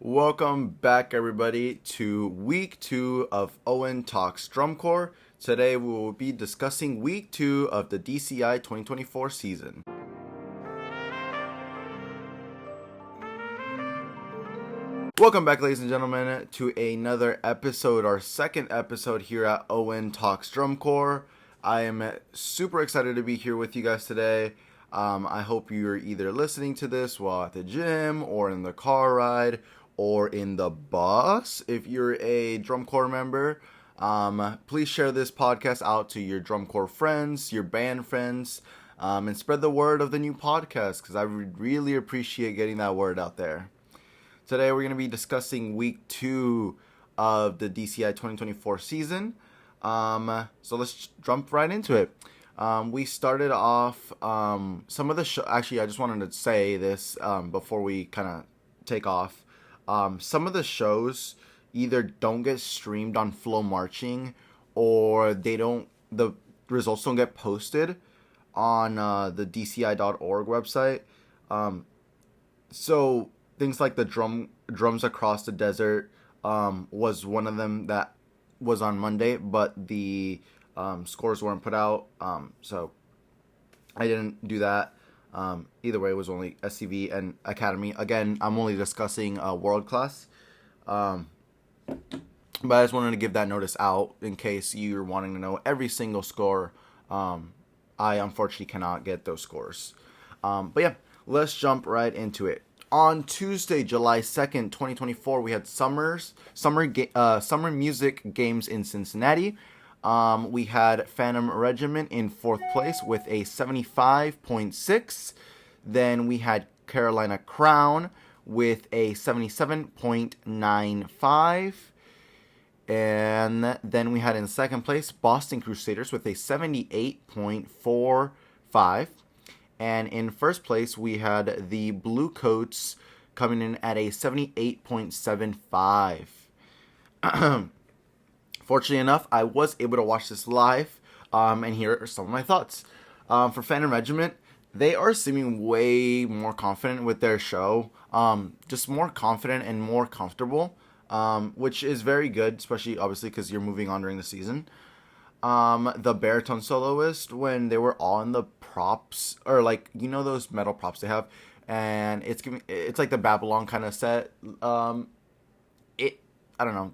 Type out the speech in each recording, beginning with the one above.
Welcome back, everybody, to week 2 of Owen Talks Drum Corps. Today we will be discussing week 2 of the DCI 2024 season. Welcome back, ladies and gentlemen, to another episode, our second episode here at Owen Talks Drum Corps. I am super excited to be here with you guys today. I hope you're either listening to this while at the gym or in the car ride or in the bus. If you're a Drum Corps member, please share this podcast out to your Drum Corps friends, your band friends, and spread the word of the new podcast because I would really appreciate getting that word out there. Today we're going to be discussing week 2 of the DCI 2024 season. So let's jump right into it. We started off some of the actually, I just wanted to say this before we kind of take off. Some of the shows either don't get streamed on Flow Marching or the results don't get posted on the DCI.org website. So things like the Drums Across the Desert was one of them that was on Monday, but the scores weren't put out, so I didn't do that. Either way, it was only SCV and Academy. Again, I'm only discussing World Class, but I just wanted to give that notice out in case you're wanting to know every single score. I unfortunately cannot get those scores, but yeah, let's jump right into it. On Tuesday, July 2nd, 2024, we had summer music games in Cincinnati. We had Phantom Regiment in 4th place with a 75.6. Then we had Carolina Crown with a 77.95. And then we had in 2nd place Boston Crusaders with a 78.45. And in 1st place, we had the Bluecoats coming in at a 78.75. Fortunately enough, I was able to watch this live, and here are some of my thoughts. For Phantom Regiment, they are seeming way more confident with their show, just more confident and more comfortable, which is very good, especially obviously because you're moving on during the season. The baritone soloist, when they were all in the props, or like, you know, those metal props they have, and it's like the Babylon kind of set. I don't know.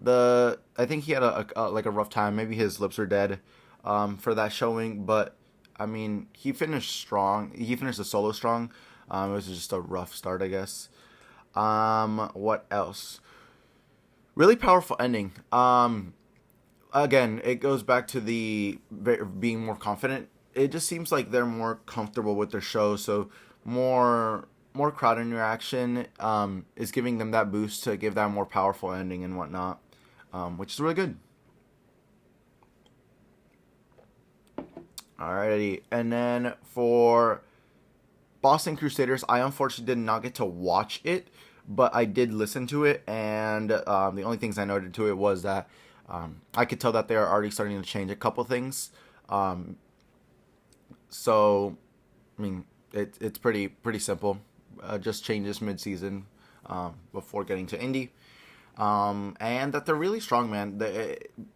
I think he had a rough time. Maybe his lips are dead for that showing. But I mean, he finished strong. He finished the solo strong. It was just a rough start, I guess. What else? Really powerful ending. Again, it goes back to the being more confident. It just seems like they're more comfortable with their show, so more crowd interaction is giving them that boost to give that more powerful ending and whatnot, which is really good. Alrighty, and then for Boston Crusaders, I unfortunately did not get to watch it, but I did listen to it, and the only things I noted to it was that I could tell that they are already starting to change a couple things. So, I mean, it's pretty simple. Just changes mid-season before getting to Indy. And that they're really strong, man.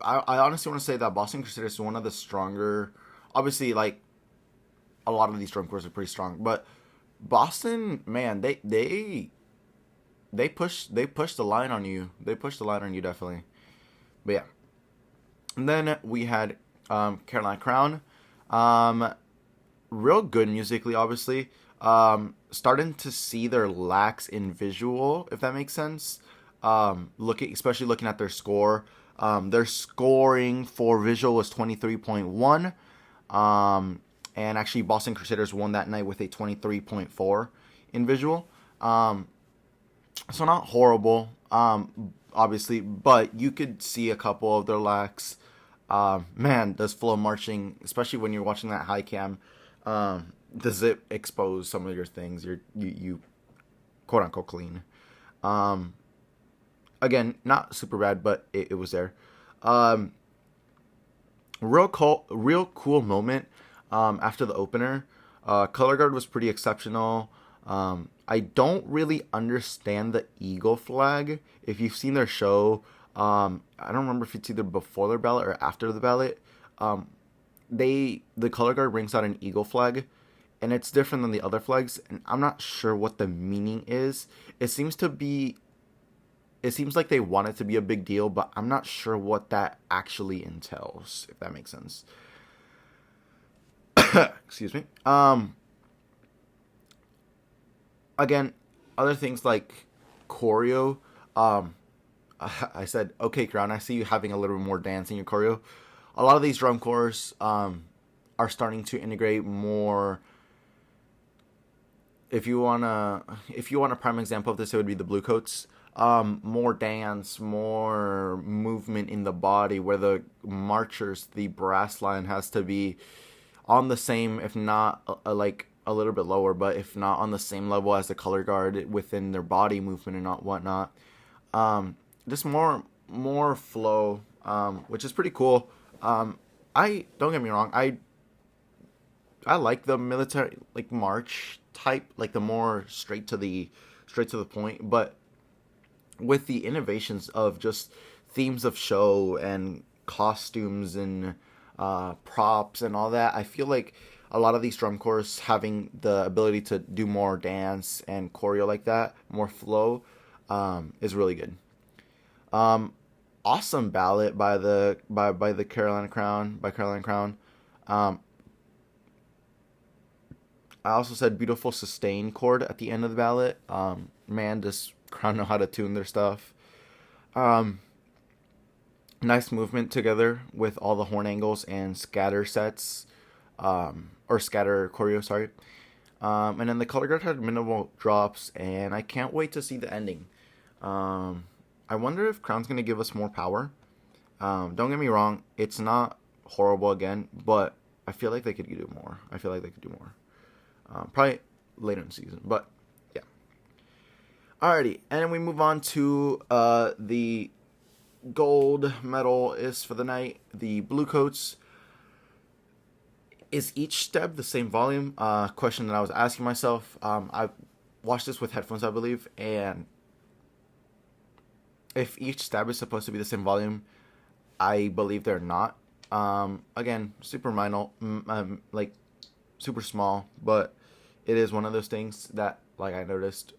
I honestly want to say that Boston Crusaders is one of the stronger. Obviously, like, a lot of these drum corps are pretty strong, but Boston, man, they push the line on you. They push the line on you, definitely. But yeah. And then we had Carolina Crown. Real good musically, obviously. Starting to see their lacks in visual, if that makes sense. Especially looking at their score. Their scoring for visual was 23.1. And actually Boston Crusaders won that night with a 23.4 in visual. So not horrible, obviously, but you could see a couple of their lacks. Man, does Flow Marching, especially when you're watching that high cam, does it expose some of your things? You quote unquote clean. Again, not super bad, but it was there. Real cool moment after the opener. Color guard was pretty exceptional. I don't really understand the eagle flag. If you've seen their show, I don't remember if it's either before their ballot or after the ballot. Um, the color guard brings out an eagle flag, and it's different than the other flags, and I'm not sure what the meaning is. It seems like they want it to be a big deal, but I'm not sure what that actually entails, if that makes sense. Excuse me. Again, other things like choreo. I said, okay, Crown, I see you having a little bit more dance in your choreo. A lot of these drum corps are starting to integrate more. If you want a prime example of this, it would be the Bluecoats. More dance, more movement in the body, where the marchers, the brass line, has to be on the same, if not like a little bit lower, but if not on the same level as the color guard within their body movement and not whatnot. Just more flow, which is pretty cool. I don't get me wrong, I like the military like march type, like the more straight to the point, but with the innovations of just themes of show and costumes and props and all that, I feel like a lot of these drum corps having the ability to do more dance and choreo like that, more flow, is really good. Awesome ballot by the Carolina Crown. I also said beautiful sustain chord at the end of the ballot. Man, does Crown know how to tune their stuff. Nice movement together with all the horn angles and scatter sets, or scatter choreo, sorry. And then the color guard had minimal drops, and I can't wait to see the ending. I wonder if Crown's going to give us more power. Don't get me wrong, it's not horrible again, but I feel like they could do more. Probably later in the season, but yeah. Alrighty, and then we move on to the gold medalist for the night, the Bluecoats. Is each stab the same volume? Question that I was asking myself. I watched this with headphones, I believe, and if each stab is supposed to be the same volume, I believe they're not. Again, super minor, like super small, but it is one of those things that, like, I noticed.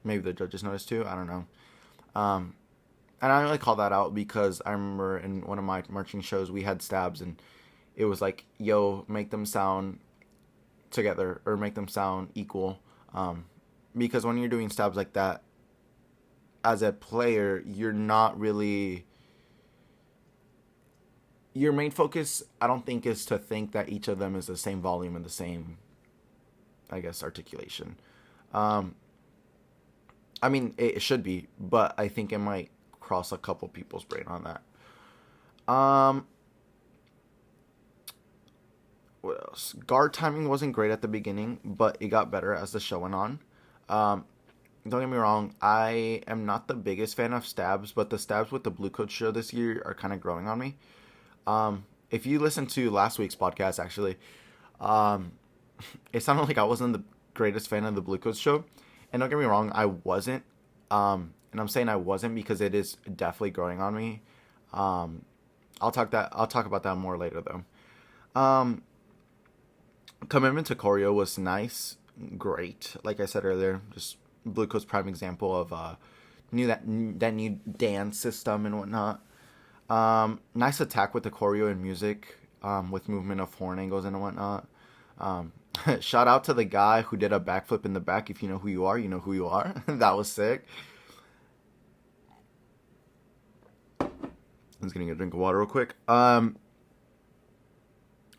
Maybe the judges noticed too. I don't know. And I only call that out because I remember in one of my marching shows we had stabs, and it was like, yo, make them sound together or make them sound equal. Because when you're doing stabs like that, as a player, you're not really... Your main focus, I don't think, is to think that each of them is the same volume and the same, I guess, articulation. I mean, it should be, but I think it might cross a couple people's brain on that. What else? Guard timing wasn't great at the beginning, but it got better as the show went on. Don't get me wrong, I am not the biggest fan of stabs, but the stabs with the Bluecoats show this year are kind of growing on me. If you listen to last week's podcast, actually, it sounded like I wasn't the greatest fan of the Bluecoats show. And don't get me wrong, I wasn't. And I'm saying I wasn't because it is definitely growing on me. I'll talk about that more later, though. Commitment to choreo was nice, great. Like I said earlier, just Bluecoats' prime example of that new dance system and whatnot. Nice attack with the choreo and music, with movement of horn angles and whatnot. Shout out to the guy who did a backflip in the back. If you know who you are, you know who you are. That was sick. I was getting a drink of water real quick. I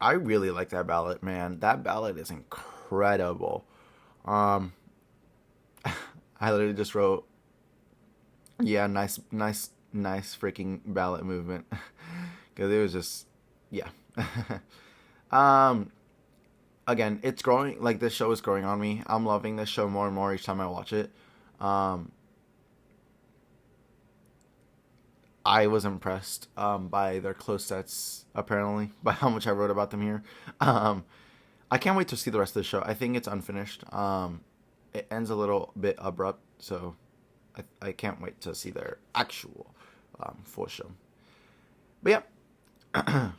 really like that ballad, man. That ballad is incredible. I literally just wrote, yeah, nice freaking ballad movement. Because it was just, yeah. Again, it's growing, like, this show is growing on me. I'm loving this show more and more each time I watch it. I was impressed by their close sets, apparently, by how much I wrote about them here. I can't wait to see the rest of the show. I think it's unfinished. it ends a little bit abrupt, so I can't wait to see their actual full show. But yeah.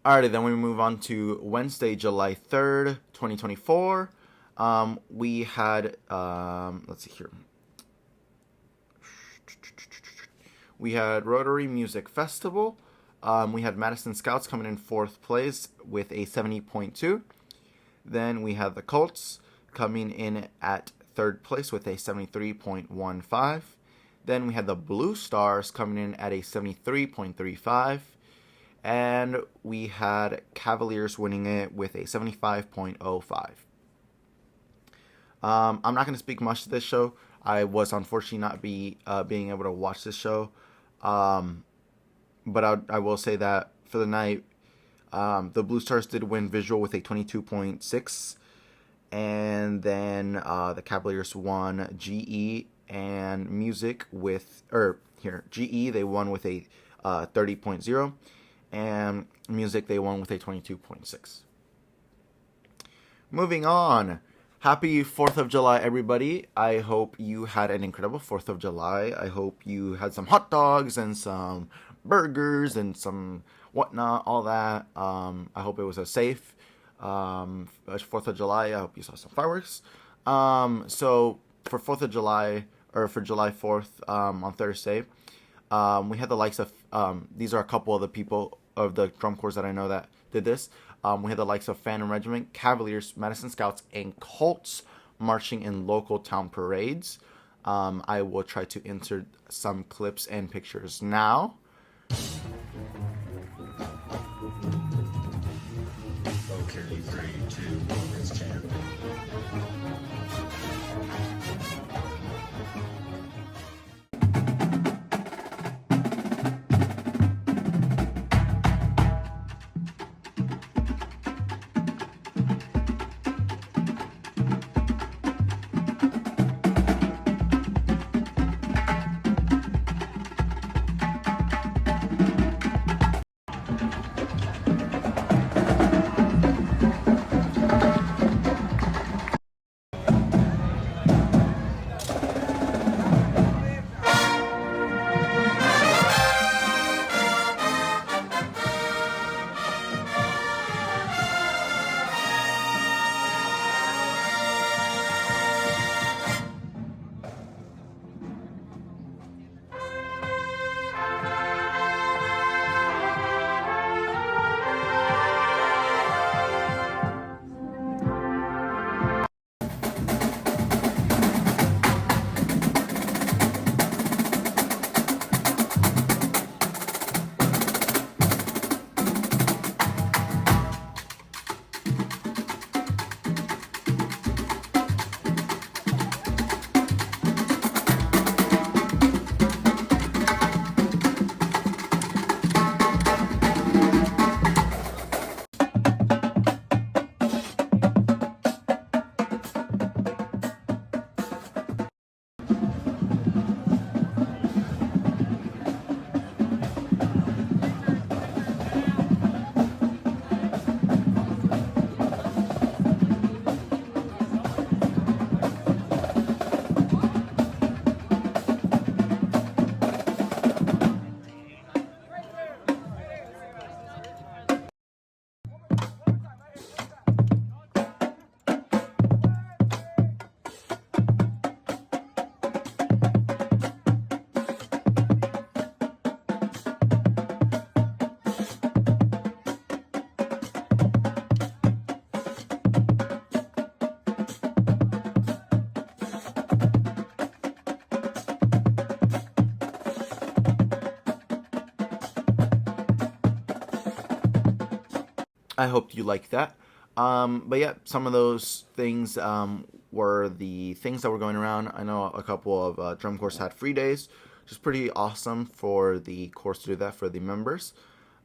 Alrighty, then we move on to Wednesday, July 3rd, 2024. We had, let's see here. We had Rotary Music Festival. We had Madison Scouts coming in 4th place with a 70.2. Then we had the Colts coming in at 3rd place with a 73.15. Then we had the Blue Stars coming in at a 73.35. And we had Cavaliers winning it with a 75.05. I'm not going to speak much to this show. I was unfortunately not being able to watch this show. But I will say that for the night, the Blue Stars did win visual with a 22.6. And then the Cavaliers won GE and music with, GE, they won with a 30.0. And music, they won with a 22.6. Moving on. Happy 4th of July, everybody. I hope you had an incredible 4th of July. I hope you had some hot dogs and some burgers and some whatnot, all that. I hope it was a safe 4th of July. I hope you saw some fireworks. So for 4th of July, or for July 4th on Thursday, we had the likes of, these are a couple of the people of the drum corps that I know that did this. We had the likes of Phantom Regiment, Cavaliers, Madison Scouts, and Colts marching in local town parades. I will try to insert some clips and pictures now. Okay, 3, 2, 1, it's champ. I hope you like that. But yeah, some of those things were the things that were going around. I know a couple of drum corps had free days, which is pretty awesome for the course to do that for the members.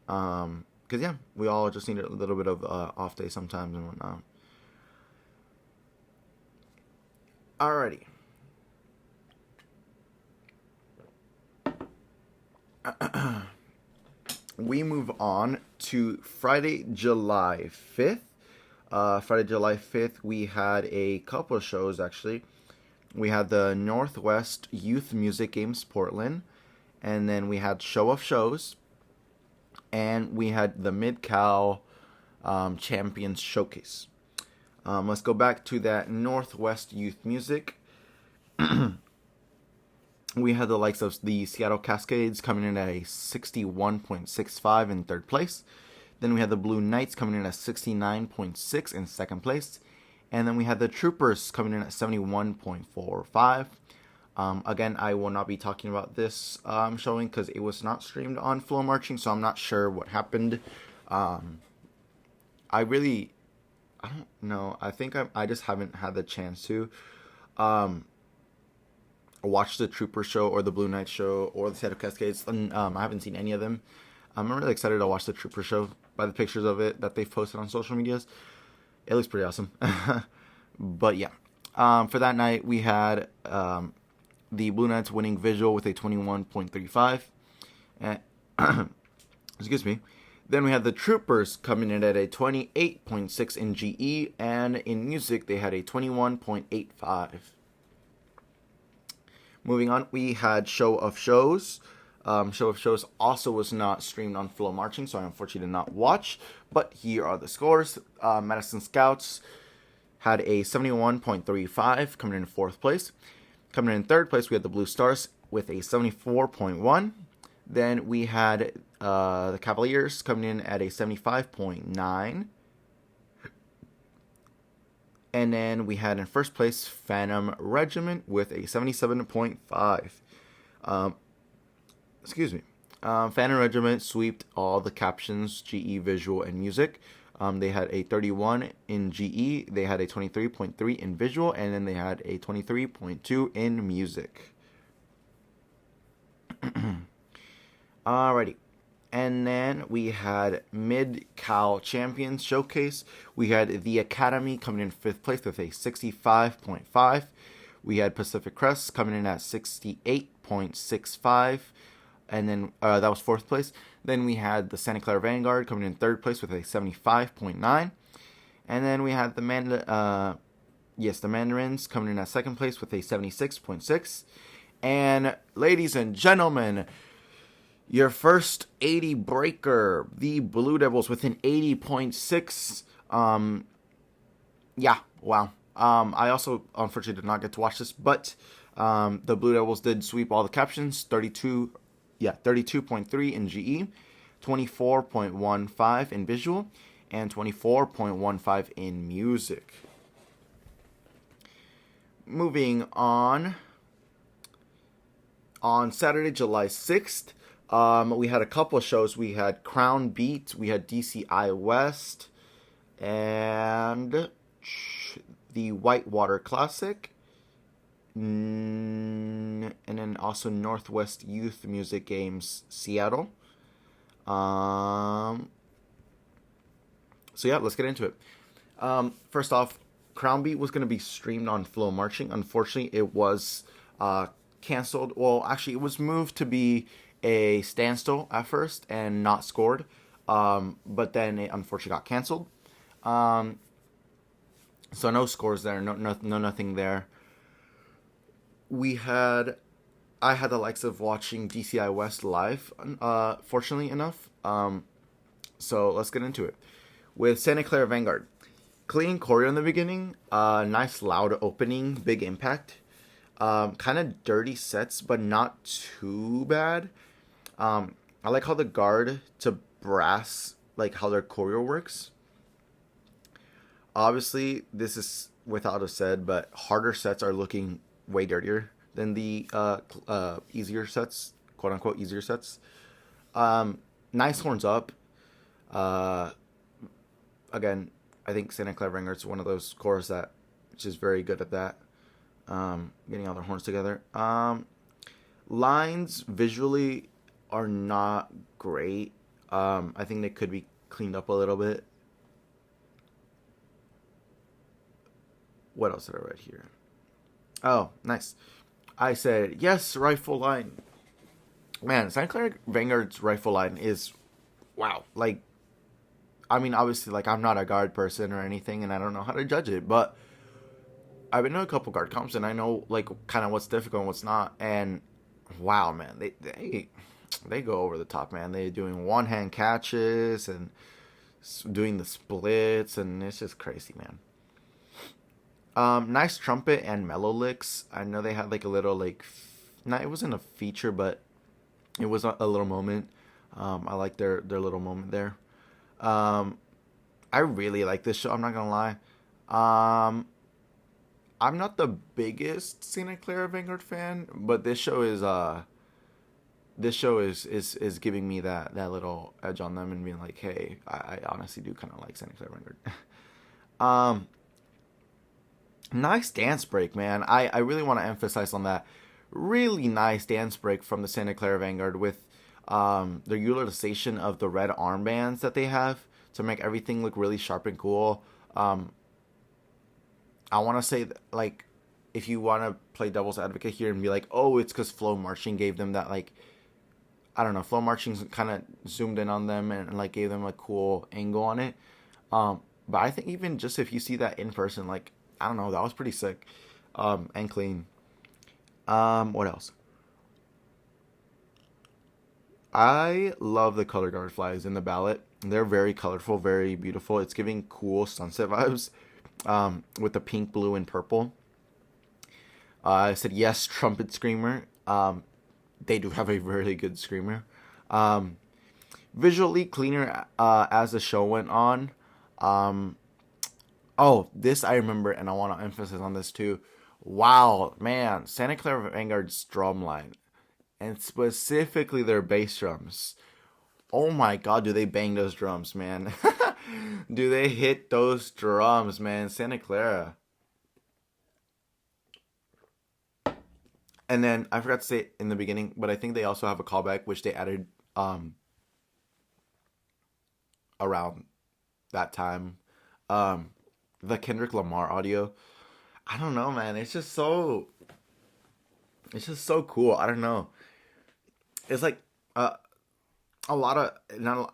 Because yeah, we all just need a little bit of off day sometimes and whatnot. Alrighty. We move on to Friday, July 5th. Friday, July 5th, we had a couple of shows, actually. We had the Northwest Youth Music Games Portland, and then we had Show of Shows, and we had the Mid-Cal Champions Showcase. Let's go back to that Northwest Youth Music. We had the likes of the Seattle Cascades coming in at a 61.65 in third place. Then we had the Blue Knights coming in at 69.6 in second place. And then we had the Troopers coming in at 71.45. Again, I will not be talking about this showing because it was not streamed on Flow Marching, so I'm not sure what happened. I don't know. I think I just haven't had the chance to watch the Trooper show or the Blue Knight show or the Seattle Cascades. I haven't seen any of them. I'm really excited to watch the Trooper show by the pictures of it that they've posted on social medias. It looks pretty awesome. But yeah, for that night we had the Blue Knights winning visual with a 21.35. Excuse me. Then we had the Troopers coming in at a 28.6 in GE, and in music they had a 21.85. Moving on, we had Show of Shows. Show of Shows also was not streamed on Flow Marching, so I unfortunately did not watch. But here are the scores. Madison Scouts had a 71.35, coming in fourth place. Coming in third place, we had the Blue Stars with a 74.1. Then we had the Cavaliers coming in at a 75.9. And then we had in first place Phantom Regiment with a 77.5. Phantom Regiment sweeped all the captions, GE, visual, and music. They had a 31 in GE, they had a 23.3 in visual, and then they had a 23.2 in music. Alrighty. And then we had Mid-Cal Champions Showcase. We had the Academy coming in fifth place with a 65.5. We had Pacific Crest coming in at 68.65. And then that was fourth place. Then we had the Santa Clara Vanguard coming in third place with a 75.9. And then we had the Mandarins coming in at second place with a 76.6. And ladies and gentlemen, your first 80 breaker, the Blue Devils with an 80.6. Yeah, wow. I also unfortunately did not get to watch this, but the Blue Devils did sweep all the captions. 32.3 in GE, 24.15 in visual, and 24.15 in music. Moving on Saturday, July 6th, we had a couple of shows. We had Crown Beat, we had DCI West, and the Whitewater Classic, and then also Northwest Youth Music Games Seattle. So yeah, let's get into it. First off, Crown Beat was going to be streamed on Flow Marching. Unfortunately, it was canceled. Well, actually, it was moved to be a standstill at first and not scored. But then it unfortunately got canceled. So no scores there, no nothing there. I had the likes of watching DCI West live, fortunately enough. So let's get into it. With Santa Clara Vanguard, clean choreo in the beginning, nice loud opening, big impact. Kind of dirty sets, but not too bad. I like how the guard to brass, like how their choreo works. Obviously, this is without a said, but harder sets are looking way dirtier than the easier sets, quote unquote easier sets. Nice horns up. Again, I think Santa Clara Vanguard's one of those cores that which is very good at that. Getting all their horns together. Lines visually are not great. I think they could be cleaned up a little bit. What else did I write here? Oh, nice. I said, yes, rifle line. Man, Santa Clara Vanguard's rifle line is, wow. Like, I mean, obviously, like, I'm not a guard person or anything, and I don't know how to judge it, but I've been to a couple guard comps, and I know, like, kind of what's difficult and what's not. And wow, man, they go over the top, man. They're doing one hand catches and doing the splits, and it's just crazy, man. Nice trumpet and mellow licks. I know they had like a little like, not it wasn't a feature, but it was a little moment. I like their little moment there. Um, I really like this show. I'm not gonna lie. Um, I'm not the biggest Santa Clara Vanguard fan, but this show is giving me that little edge on them and being like, hey, I honestly do kind of like Santa Clara Vanguard. um, Nice dance break, man. I really want to emphasize on that. Really nice dance break from the Santa Clara Vanguard with their utilization of the red armbands that they have to make everything look really sharp and cool. I want to say that, like, if you want to play devil's advocate here and be like, oh, it's because Flow Marching gave them that, like, I don't know, Flow Marching kind of zoomed in on them and, like, gave them a cool angle on it. But I think even just if you see that in person, like, I don't know, that was pretty sick and clean. What else? I love the color guard flags in the ballot. They're very colorful, very beautiful. It's giving cool sunset vibes with the pink, blue, and purple. I said yes, trumpet screamer. They do have a really good screamer. Visually cleaner as the show went on. Oh, this I remember, and I want to emphasize on this too. Wow, man, Santa Clara Vanguard's drum line, and specifically their bass drums. Oh my god, do they bang those drums, man? Do they hit those drums, man? Santa Clara. And then I forgot to say it in the beginning, but I think they also have a callback which they added around that time. The Kendrick Lamar audio. I don't know, man. It's just so cool. I don't know. It's like a lot of not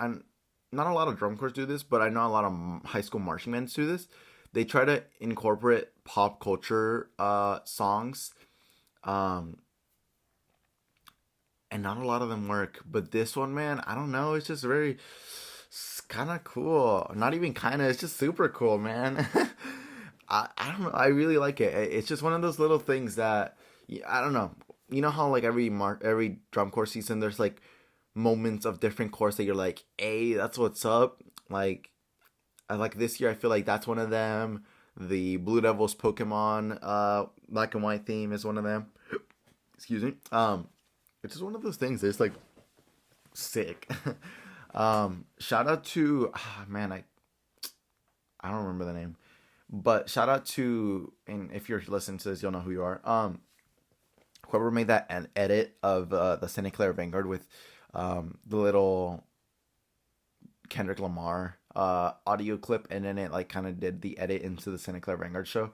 a lot of drum corps do this, but I know a lot of high school marching bands do this. They try to incorporate pop culture songs, um, and not a lot of them work. But this one, man, I don't know. It's just very kind of cool. Not even kind of. It's just super cool, man. I don't know. I really like it. It's just one of those little things that I don't know. You know how like every drum corps season, there's like moments of different corps that you're like, hey, that's what's up. Like, I like this year. I feel like that's one of them. The Blue Devils Pokemon black and white theme is one of them. Excuse me. It's just one of those things that's like sick. Shout out to man, I don't remember the name, but shout out to, and if you're listening to this, you'll know who you are. Whoever made that an edit of the Santa Clara Vanguard with the little Kendrick Lamar audio clip, and then it like kind of did the edit into the Santa Clara Vanguard show.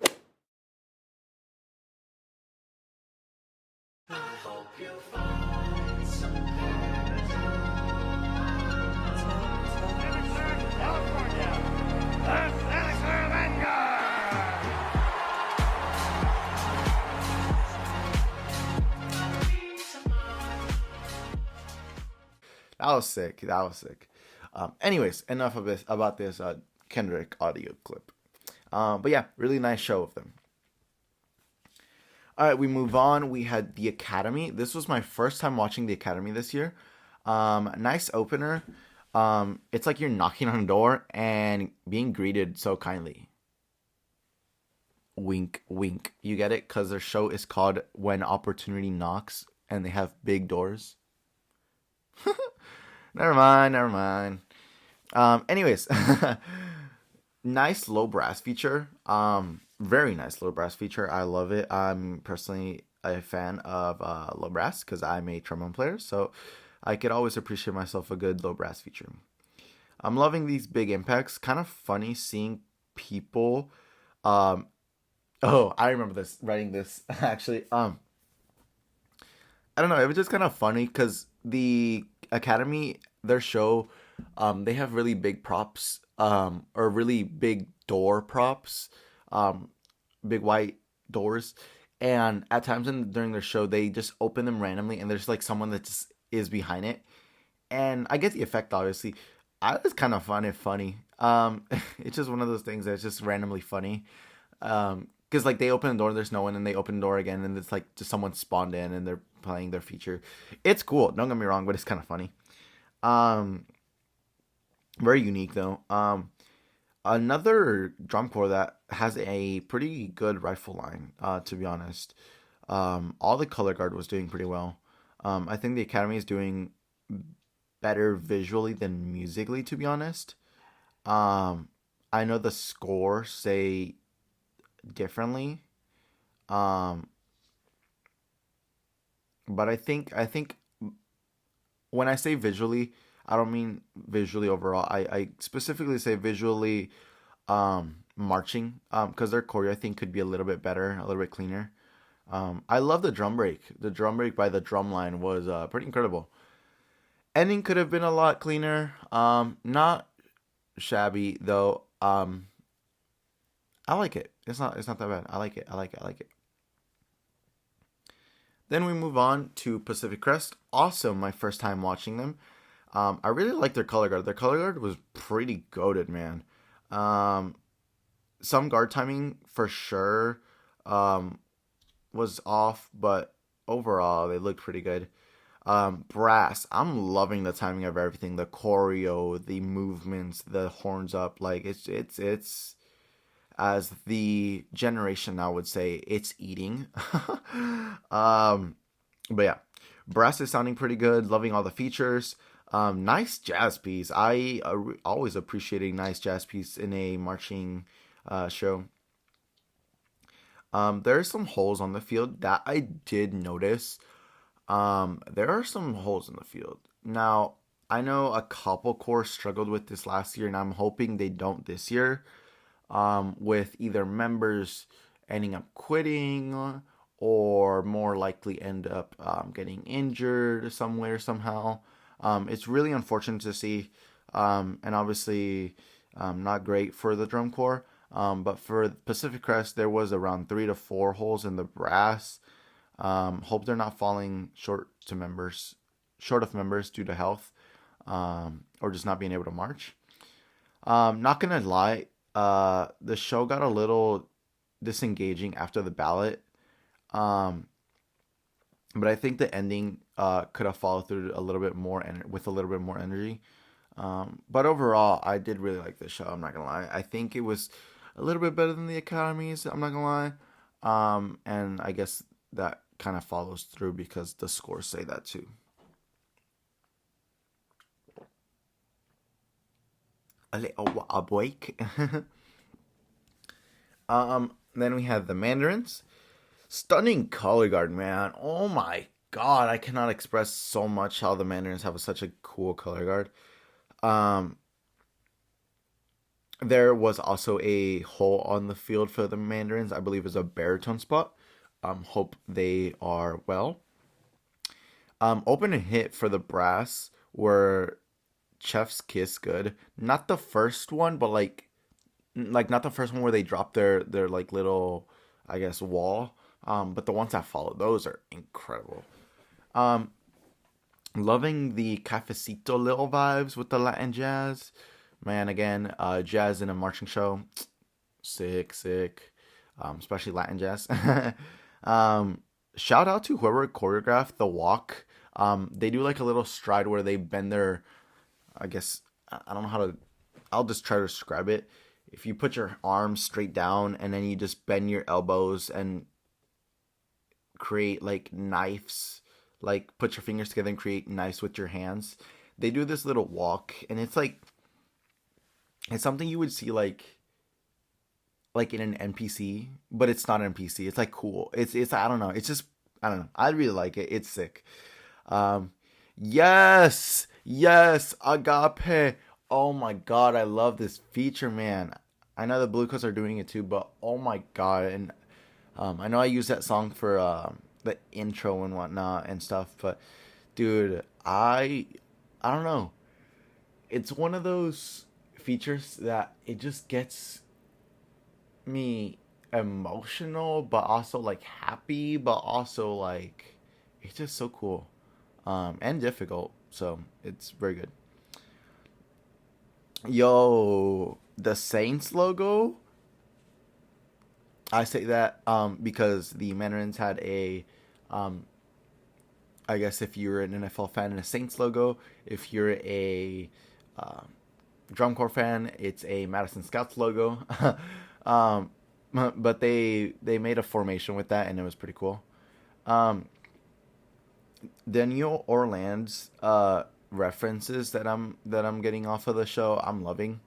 That was sick. That was sick. Anyways, enough of this about this Kendrick audio clip. But yeah, really nice show of them. All right, we move on. We had the Academy. This was my first time watching the Academy this year. Nice opener. It's like you're knocking on a door and being greeted so kindly. Wink, wink. You get it? Because their show is called When Opportunity Knocks, and they have big doors. Never mind, never mind. Anyways, nice low brass feature. Very nice low brass feature. I love it. I'm personally a fan of low brass because I'm a trombone player, so I could always appreciate myself a good low brass feature. I'm loving these big impacts. Kind of funny seeing people. Oh, I remember this. Writing this actually. I don't know. It was just kind of funny because the Academy, their show, they have really big props or really big door props, big white doors. And at times during their show, they just open them randomly, and there's like someone that just is behind it. And I get the effect, obviously. I was kind of funny. It's just one of those things that's just randomly funny. Because like they open the door, and there's no one, and they open the door again, and it's like just someone spawned in, and they're playing their feature. It's cool. Don't get me wrong, but it's kind of funny. Um, Very unique though. Another drum corps that has a pretty good rifle line. To be honest, all the color guard was doing pretty well. I think the academy is doing better visually than musically. To be honest, I know the score say differently. Um, but I think when I say visually, I don't mean visually overall. I specifically say visually marching because their choreo I think could be a little bit better, a little bit cleaner. I love the drum break. The drum break by the drum line was pretty incredible. Ending could have been a lot cleaner. Not shabby though. I like it. It's not that bad. I like it. I like it. I like it. Then we move on to Pacific Crest. Also, my first time watching them. I really like their color guard. Their color guard was pretty goated, man. Um, some guard timing for sure was off, but overall they looked pretty good. Brass, I'm loving the timing of everything. The choreo, the movements, the horns up. Like it's as the generation now would say, it's eating. um, but yeah, brass is sounding pretty good. Loving all the features. Nice jazz piece. I always appreciating nice jazz piece in a marching show. There are some holes on the field that I did notice. There are some holes in the field. Now, I know a couple corps struggled with this last year, and I'm hoping they don't this year. With either members ending up quitting or more likely end up getting injured somewhere somehow. It's really unfortunate to see, and obviously not great for the drum corps. But for Pacific Crest, there was around 3 to 4 holes in the brass. Hope they're not falling short of members due to health, or just not being able to march. Not gonna lie, the show got a little disengaging after the ballot. Um, but I think the ending could have followed through a little bit more and with a little bit more energy. But overall, I did really like this show. I'm not gonna lie. I think it was a little bit better than the Academies. I'm not gonna lie. And I guess that kind of follows through because the scores say that too. A little awake. Then we have the Mandarins. Stunning color guard, man. Oh my god, I cannot express so much how the Mandarins have such a cool color guard. Um, there was also a hole on the field for the Mandarins. I believe is a baritone spot. Hope they are well. Open and hit for the brass were Chef's Kiss good. Not the first one, but like not the first one where they dropped their like little, I guess, wall. But the ones that follow, those are incredible. Um, Loving the cafecito little vibes with the Latin jazz. Man, again, jazz in a marching show, sick, sick. Especially Latin jazz. Shout out to whoever choreographed the walk. They do like a little stride where they bend their, I guess, I don't know how to, I'll just try to describe it. If you put your arms straight down and then you just bend your elbows and create like knives, like put your fingers together and create knives with your hands. They do this little walk, and it's like it's something you would see like in an NPC, but it's not an NPC. It's like cool. It's I don't know. It's just I don't know. I really like it. It's sick. Um, yes, yes, Agape. Oh my god, I love this feature, man. I know the Bluecoats are doing it too, but oh my god, and I know I use that song for the intro and whatnot and stuff, but dude, I don't know. It's one of those features that it just gets me emotional, but also like happy, but also like it's just so cool, and difficult. So it's very good. Yo, the Saints logo. I say that because the Mandarins had a, I guess if you're an NFL fan, a Saints logo. If you're a uh, Drum Corp fan, it's a Madison Scouts logo. um, but they made a formation with that, and it was pretty cool. Um, the New Orleans references that I'm getting off of the show, I'm loving.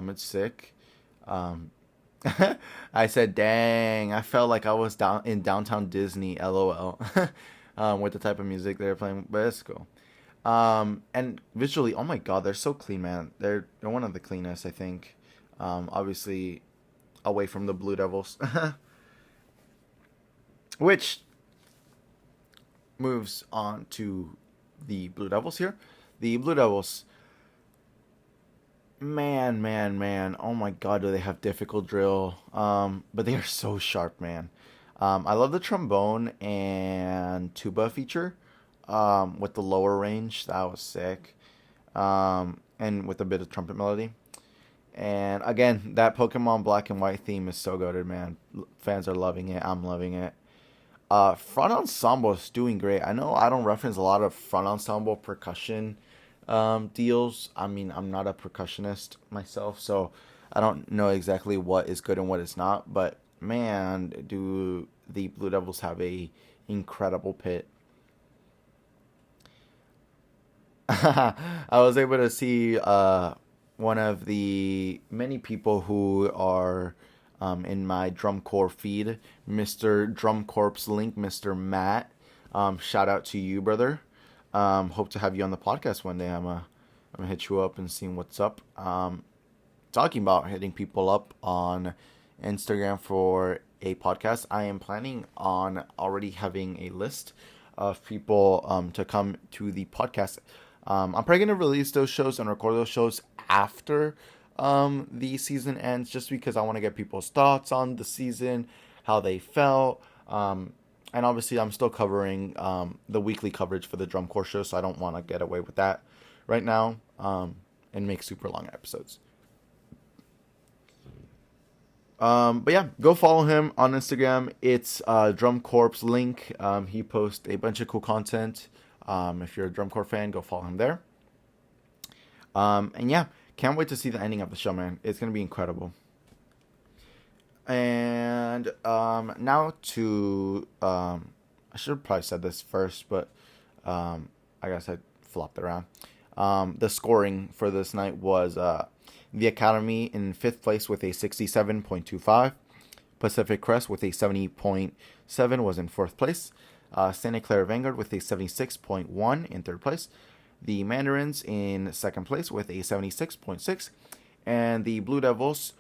It's sick. Um, I said, "Dang!" I felt like I was down in downtown Disney. LOL. With the type of music they're playing, but it's cool. And visually, oh my god, they're so clean, man. They're one of the cleanest, I think. Obviously, away from the Blue Devils, which moves on to the Blue Devils here. The Blue Devils, man. Oh my god, do they have difficult drill? But they are so sharp, man. I love the trombone and tuba feature. With the lower range, that was sick. And with a bit of trumpet melody. And again, that Pokemon Black and White theme is so goated, man. Fans are loving it. I'm loving it. Front ensemble is doing great. I know I don't reference a lot of front ensemble percussion deals. I mean, I'm not a percussionist myself, so I don't know exactly what is good and what is not. But man, do the Blue Devils have a incredible pit. I was able to see one of the many people who are in my Drum Corp feed, Mr. Drum Corp's link, Mr. Matt. Shout out to you, brother. Hope to have you on the podcast one day. I'm gonna hit you up and see what's up. Talking about hitting people up on Instagram for a podcast, I am planning on already having a list of people to come to the podcast. I'm probably gonna release those shows and record those shows after the season ends, just because I want to get people's thoughts on the season, how they felt. And obviously, I'm still covering the weekly coverage for the Drum Corps show, so I don't want to get away with that right now and make super long episodes. But yeah, go follow him on Instagram. It's Drum Corp's link. He posts a bunch of cool content. If you're a Drum Corps fan, go follow him there. And yeah, can't wait to see the ending of the show, man. It's going to be incredible. And now to... I should have probably said this first, but I guess I flopped it around. The scoring for this night was the Academy in 5th place with a 67.25. Pacific Crest with a 70.7 was in 4th place. Santa Clara Vanguard with a 76.1 in 3rd place. The Mandarins in 2nd place with a 76.6. And the Blue Devils,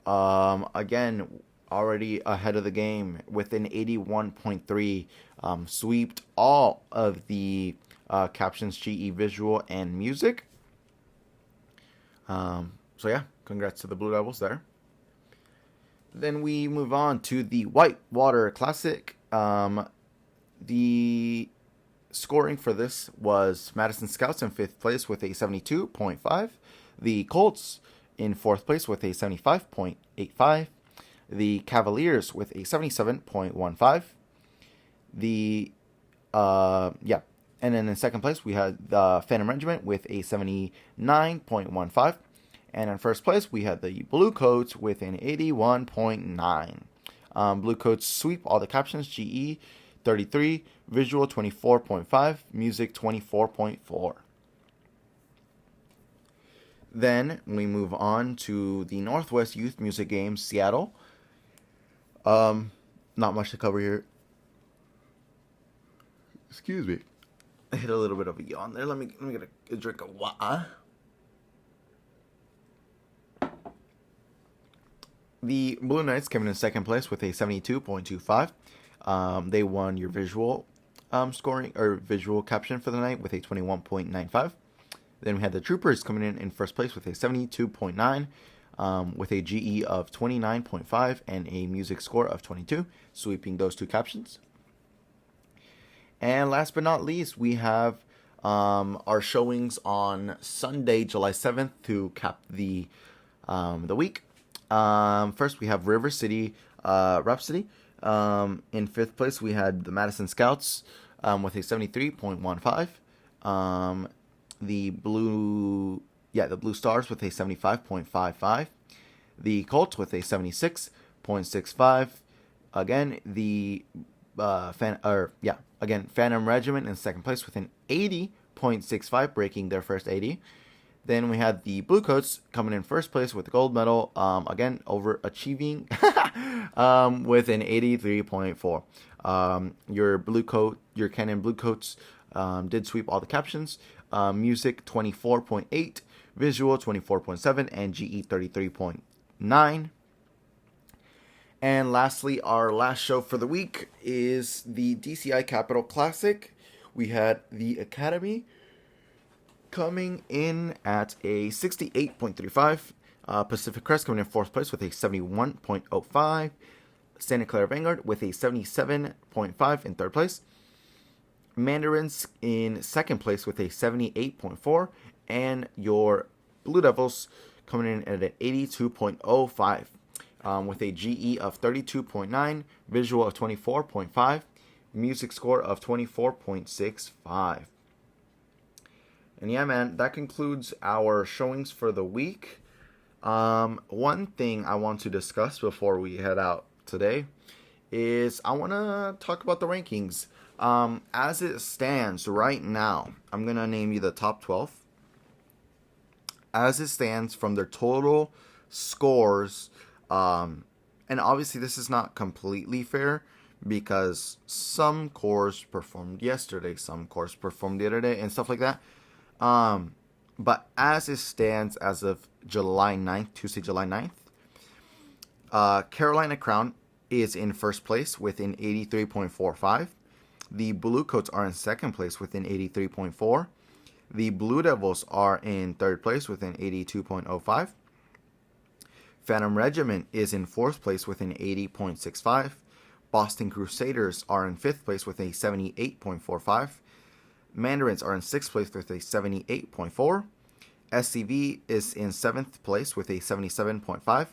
again, already ahead of the game with an 81.3. Sweeped all of the captions, GE Visual, and Music. So yeah, congrats to the Blue Devils there. Then we move on to the Whitewater Classic. The scoring for this was Madison Scouts in 5th place with a 72.5. The Colts in 4th place with a 75.85. The Cavaliers with a 77.15. And then in 2nd place we had the Phantom Regiment with a 79.15. And in 1st place we had the Bluecoats with an 81.9. Bluecoats sweep all the captions, GE 33, Visual 24.5, Music 24.4. Then we move on to the Northwest Youth Music Games, Seattle. Not much to cover here. Excuse me. I hit a little bit of a yawn there. Let me get a drink of water. The Blue Knights came in 2nd place with a 72.25. They won your visual scoring or visual caption for the night with a 21.95. Then we had the Troopers coming in first place with a 72.9, with a GE of 29.5 and a music score of 22, sweeping those two captions. And last but not least, we have our showings on Sunday, July 7th to cap the week. First, we have River City Rhapsody. In fifth place, we had the Madison Scouts with a 73.15. The Blue Stars with a 75.55. The Colts with a 76.65. Again, the Phantom Regiment in second place with an 80.65, breaking their first 80. Then we had the Bluecoats coming in first place with the gold medal, again overachieving with an 83.4. Your Canon Bluecoats did sweep all the captions. Music 24.8, visual 24.7, and GE 33.9. And lastly, our last show for the week is the DCI Capital Classic. We had the Academy coming in at a 68.35. Pacific Crest coming in fourth place with a 71.05. Santa Clara Vanguard with a 77.5 in third place. Mandarins in second place with a 78.4. And your Blue Devils coming in at an 82.05. With a GE of 32.9, visual of 24.5, music score of 24.65. And yeah, man, that concludes our showings for the week. One thing I want to discuss before we head out today is I want to talk about the rankings. As it stands right now, I'm going to name you the top 12. As it stands from their total scores. And obviously this is not completely fair because some cores performed yesterday, some cores performed the other day, and stuff like that. But as it stands as of July 9th, Tuesday, July 9th, Carolina Crown is in first place with an 83.45. The Bluecoats are in second place with an 83.4. The Blue Devils are in third place with an 82.05. Phantom Regiment is in fourth place with an 80.65. Boston Crusaders are in fifth place with a 78.45. Mandarins are in sixth place with a 78.4. SCV is in seventh place with a 77.5.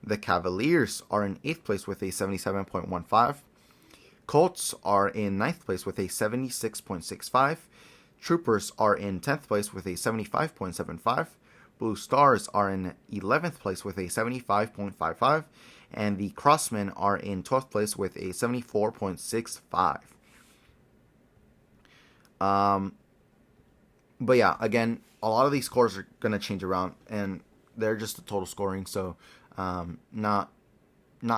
The Cavaliers are in eighth place with a 77.15. Colts are in ninth place with a 76.65. Troopers are in 10th place with a 75.75. Blue Stars are in 11th place with a 75.55, and the Crossmen are in 12th place with a 74.65. But yeah, again, a lot of these scores are going to change around, and they're just the total scoring, so not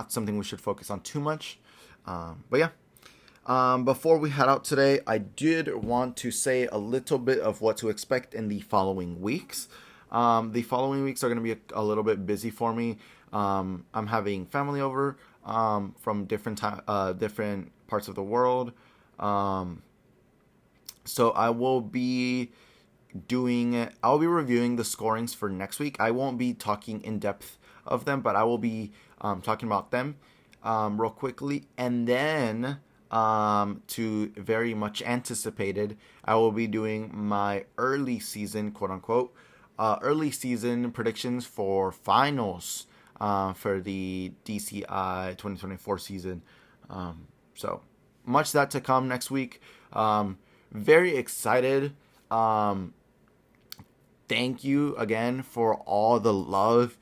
something we should focus on too much. But yeah. Before we head out today, I did want to say a little bit of what to expect in the following weeks. The following weeks are going to be a little bit busy for me. I'm having family over from different parts of the world. So I will be reviewing the scorings for next week. I won't be talking in depth of them, but I will be talking about them real quickly. And then to very much anticipated, I will be doing my early season, quote unquote, early season predictions for finals for the DCI 2024 season. So much that to come next week. Very excited. Thank you again for all the love.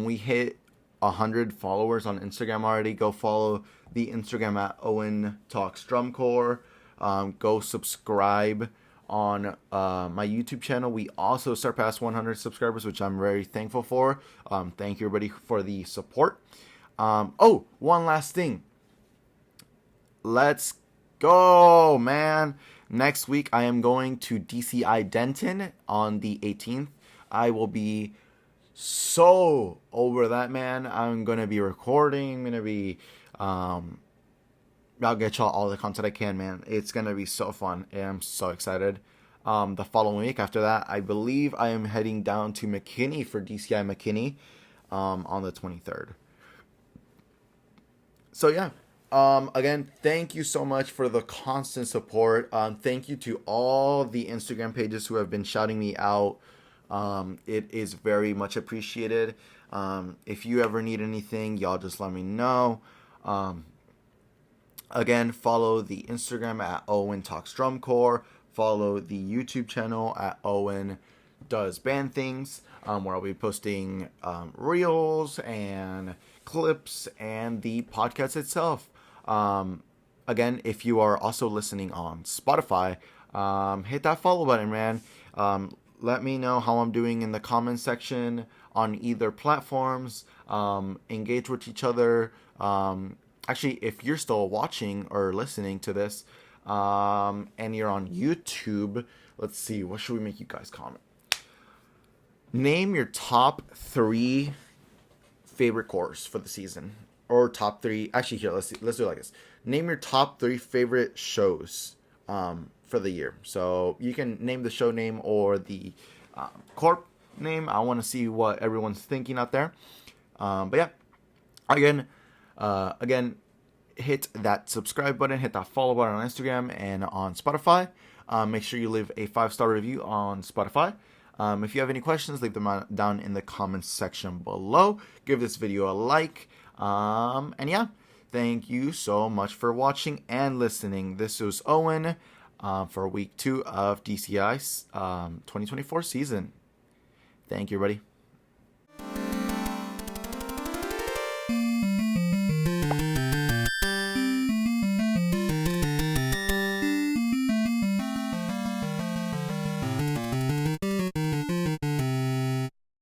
We hit 100 followers on Instagram already. Go follow the Instagram at Owen Talks Drum Corps. Go subscribe on my YouTube channel. We also surpassed 100 subscribers, which I'm very thankful for. Thank you everybody for the support. Oh, one last thing. Let's go, man. Next week I am going to DCI Denton on the 18th. I will be so over that, man. I'm going to be recording. I'm going to be I'll get y'all all the content I can, man. It's going to be so fun, and I'm so excited. the following week. After that, I believe I am heading down to McKinney for DCI McKinney on the 23rd. So yeah, again, thank you so much for the constant support. Thank you to all the Instagram pages who have been shouting me out. It is very much appreciated. If you ever need anything, y'all just let me know. Again, follow the Instagram at Owen Talks Drum Corps. Follow the YouTube channel at Owen Does Band Things, where I'll be posting reels and clips and the podcast itself. Again, if you are also listening on Spotify, hit that follow button, man. Let me know how I'm doing in the comment section on either platforms. Engage with each other. Actually, if you're still watching or listening to this, and you're on YouTube, let's see, what should we make you guys comment? Name your top 3 favorite cores for the season, or top 3. Actually, here, let's do it like this. Name your top 3 favorite shows for the year. So you can name the show name or the corp name. I want to see what everyone's thinking out there. But yeah, again, hit that subscribe button, hit that follow button on Instagram and on Spotify. Make sure you leave a 5-star review on Spotify. If you have any questions, leave them down in the comments section below. Give this video a like. And yeah, thank you so much for watching and listening. This was Owen for week 2 of DCI's 2024 season. Thank you, everybody.